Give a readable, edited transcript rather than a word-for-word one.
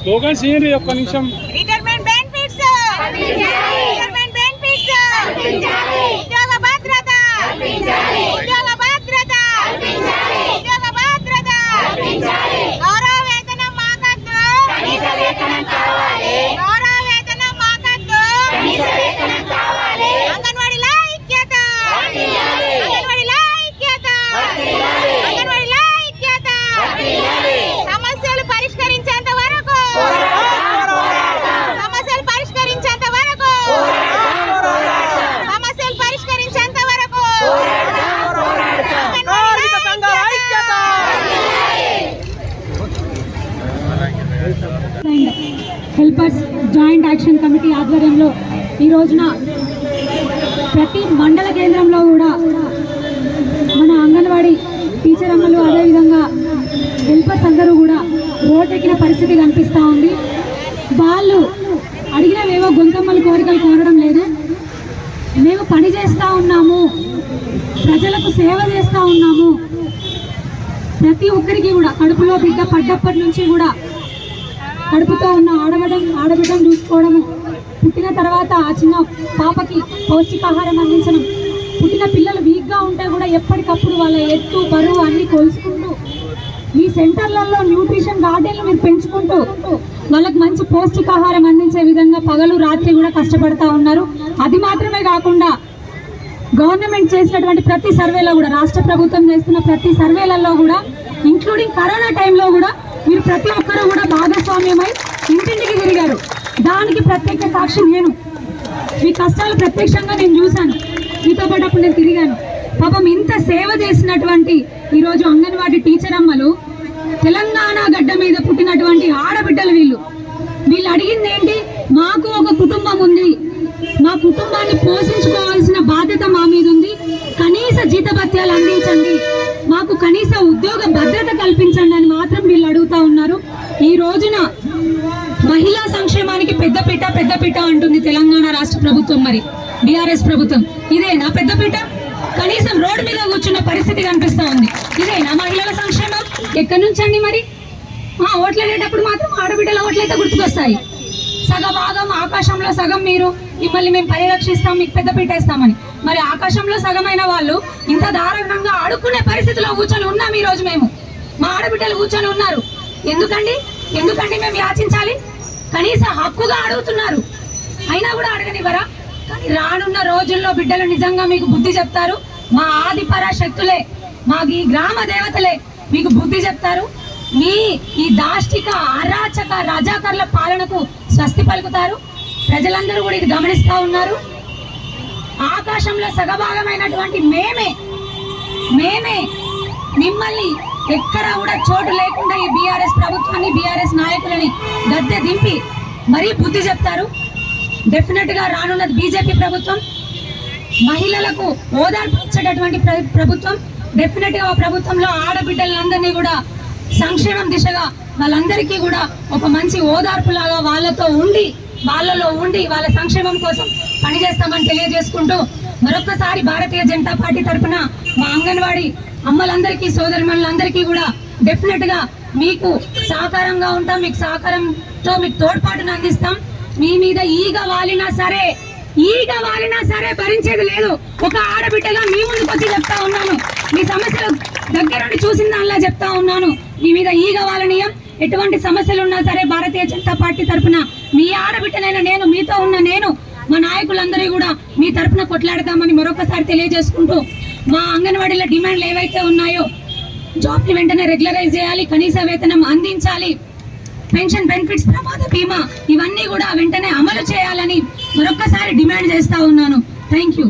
Slogans ఏంటి ఒక్క నిమిషం. రిటైర్మెంట్ బెనిఫిట్స్ రిటైర్మెంట్ బెనిఫిట్స్ ఉద్యోగ భద్రత ఉద్యోగ భద్రత ఉద్యోగ భద్రత గౌరవ వేతనం మాకద్దు కనీస వేతనం కావాలి గౌరవ వేతనం మాకద్దు కనీస వేతనం కావాలి అంగన్వాడీల ఐక్యత అంగన్వాడీల ఐక్యత అంగన్వాడీల ఐక్యత సమస్యలు పరిష్కరించేంత వరకు సమస్యలు పరిష్కరించేంత వరకు సమస్యలు పరిష్కరించేంత వరకు హెల్పర్స్ జాయింట్ యాక్షన్ కమిటీ ఆధ్వర్యంలో ఈ రోజున ప్రతి మండల కేంద్రంలో కూడా మన అంగన్వాడీ టీచర్ అమ్మలు అదేవిధంగా హెల్పర్స్ అందరూ కూడా రోడ్డెక్కిన పరిస్థితి కనిపిస్తూ ఉంది. వాళ్ళు అడిగినవేవో గొంతమ్మలు కోరికలు కోరడం లేదు. మేము పని చేస్తూ ఉన్నాము, ప్రజలకు సేవ చేస్తూ ఉన్నాము. ప్రతి ఒక్కరికి కూడా కడుపులో బిడ్డ పడ్డప్పటి నుంచి కూడా కడుపుతో ఉన్న ఆడబిడ్డను చూసుకోవడము, పుట్టిన తర్వాత ఆ చిన్న పాపకి పౌష్టికాహారం అందించడం, పుట్టిన పిల్లలు వీక్గా ఉంటే కూడా ఎప్పటికప్పుడు వాళ్ళ ఎత్తు బరువు అన్ని కొలుసుకుంటూ మీ సెంటర్లలో న్యూట్రిషన్ గార్డెన్లు మీరు పెంచుకుంటూ వాళ్ళకి మంచి పౌష్టికాహారం అందించే విధంగా పగలు రాత్రి కూడా కష్టపడతా ఉన్నారు. అది మాత్రమే కాకుండా గవర్నమెంట్ చేసినటువంటి ప్రతి సర్వేలో కూడా, రాష్ట్ర ప్రభుత్వం చేస్తున్న ప్రతి సర్వేలలో కూడా, ఇంక్లూడింగ్ కరోనా టైంలో కూడా మీరు ప్రతి ఒక్కరూ కూడా భాగస్వామ్యమై ఇంటింటికి తిరిగారు. దానికి ప్రత్యేక సాక్షి నేను. మీ కష్టాలు ప్రత్యక్షంగా నేను చూశాను, మీతో పాటు అప్పుడు నేను తిరిగాను. పాపం ఇంత సేవ చేసినటువంటి ఈరోజు అంగన్వాడీ టీచర్ అమ్మలు, తెలంగాణ గడ్డ మీద పుట్టినటువంటి ఆడబిడ్డలు వీళ్ళు అడిగింది ఏంటి? మాకు ఒక కుటుంబం ఉంది, మా కుటుంబాన్ని పోషించుకోవాల్సిన బాధ్యత మా మీద ఉంది, కనీస జీతభత్యాలు అందించండి, మాకు కనీస ఉద్యోగ భద్రత కల్పించండి అని మాత్రం వీళ్ళు అడుగుతా ఉన్నారు. ఈ రోజున మహిళా సంక్షేమానికి పెద్దపీట అంటుంది తెలంగాణ రాష్ట్ర ప్రభుత్వం, మరి బీఆర్ఎస్ ప్రభుత్వం. ఇదేనా పెద్దపీట? కనీసం రోడ్డు మీద కూర్చున్న పరిస్థితి కనిపిస్తూ ఉంది. ఇదేనా మహిళల సంక్షేమం? ఎక్కడి నుంచి అండి మరి? ఓట్లనేటప్పుడు మాత్రం ఆడబిడ్డల ఓట్లయితే గుర్తుకొస్తాయి. సగభాగం ఆకాశంలో సగం మీరు, మిమ్మల్ని మేము పరిరక్షిస్తాం, మీకు పెద్దపీట ఇస్తామని. మరి ఆకాశంలో సగమైన వాళ్ళు ఇంత దారుణంగా ఆడుకునే పరిస్థితిలో కూర్చొని ఉన్నాం ఈ రోజు. మేము మా ఆడబిడ్డలు కూర్చొని ఉన్నారు. ఎందుకండి మేము యాచించాలి? కనీస హక్కుగా అడుగుతున్నారు, అయినా కూడా అడగనివ్వరా? కానీ రానున్న రోజుల్లో బిడ్డలు నిజంగా మీకు బుద్ధి చెప్తారు. మా ఆది పరాశక్తులే, మాకు ఈ గ్రామ దేవతలే మీకు బుద్ధి చెప్తారు. మీ ఈ దాష్టిక అరాచక రజాకర్ల పాలనకు స్వస్తి పలుకుతారు. ప్రజలందరూ కూడా ఇది గమనిస్తూ ఉన్నారు. ఆకాశంలో సగభాగమైనటువంటి మేమే మిమ్మల్ని ఎక్కడా కూడా చోటు లేకుండా ఈ బీఆర్ఎస్ ప్రభుత్వాన్ని, బీఆర్ఎస్ నాయకులని గద్దె దింపి మరీ బుద్ధి చెప్తారు. డెఫినెట్ గా రానున్నది బీజేపీ ప్రభుత్వం, మహిళలకు ఓదార్పు ఇచ్చేటటువంటి ప్రభుత్వం. డెఫినెట్ గా ఆ ప్రభుత్వంలో ఆడబిడ్డలందరినీ కూడా సంక్షేమం దిశగా వాళ్ళందరికీ కూడా ఒక మంచి ఓదార్పు లాగా వాళ్ళలో ఉండి వాళ్ళ సంక్షేమం కోసం పనిచేస్తామని తెలియజేసుకుంటూ, మరొకసారి భారతీయ జనతా పార్టీ తరఫున మా అంగన్వాడీ అమ్మలందరికీ, సోదరిమణులందరికీ కూడా డెఫినెట్ గా మీకు సహకారంగా ఉంటాం. మీకు సహకారంతో మీకు తోడ్పాటును అందిస్తాం. మీ మీద ఈగ వాలినా సరే భరించేది లేదు. ఒక ఆడబిడ్డగా మీ ముందుకు వచ్చి చెప్తా ఉన్నాను, మీ సమస్యలు దగ్గరుండి చూసిన దానిలా చెప్తా ఉన్నాను. మీ మీద ఈగ వాలనీయం. ఎటువంటి సమస్యలు ఉన్నా సరే భారతీయ జనతా పార్టీ తరఫున మీ ఆడబిడ్డనైనా నేను, మీతో ఉన్న నేను, మా నాయకులందరూ కూడా మీ తరఫున కొట్లాడతామని మరొకసారి తెలియజేసుకుంటూ, మా అంగన్వాడీల డిమాండ్లు ఏవైతే ఉన్నాయో, జాబ్ని వెంటనే రెగ్యులరైజ్ చేయాలి, కనీస వేతనం అందించాలి, పెన్షన్ బెనిఫిట్స్, ప్రమాద బీమా, ఇవన్నీ కూడా వెంటనే అమలు చేయాలని మరొకసారి డిమాండ్ చేస్తా ఉన్నాను. Thank you.